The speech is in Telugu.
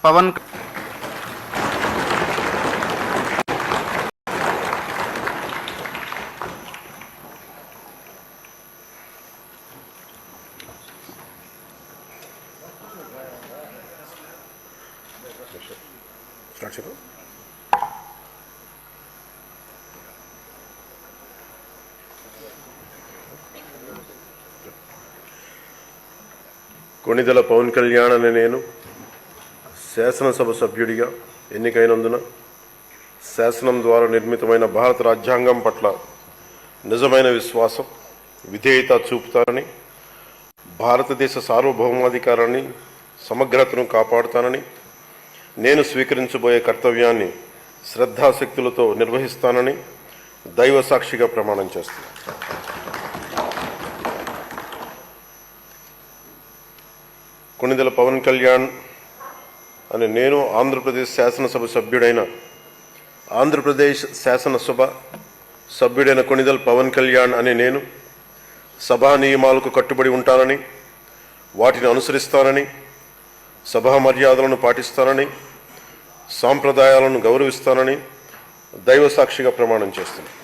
పవన్ కొణిదెల పవన్ కళ్యాణ్ అనే నేను శాసనసభ సభ్యుడిగా ఎన్నికైనందున శాసనం ద్వారా నిర్మితమైన భారత రాజ్యాంగం పట్ల నిజమైన విశ్వాసం, విధేయత చూపుతానని, భారతదేశ సార్వభౌమాధికారాన్ని, సమగ్రతను కాపాడుతానని, నేను స్వీకరించబోయే కర్తవ్యాన్ని శ్రద్ధాశక్తులతో నిర్వహిస్తానని దైవ సాక్షిగా ప్రమాణం చేస్తున్నాను. కొణిదెల పవన్ కళ్యాణ్ అని నేను ఆంధ్రప్రదేశ్ శాసనసభ సభ్యుడైన కొణిదెల పవన్ కళ్యాణ్ అని నేను సభా నియమాలకు కట్టుబడి ఉంటానని, వాటిని అనుసరిస్తానని, సభా మర్యాదలను పాటిస్తానని, సాంప్రదాయాలను గౌరవిస్తానని దైవ సాక్షిగా ప్రమాణం చేస్తున్నాను.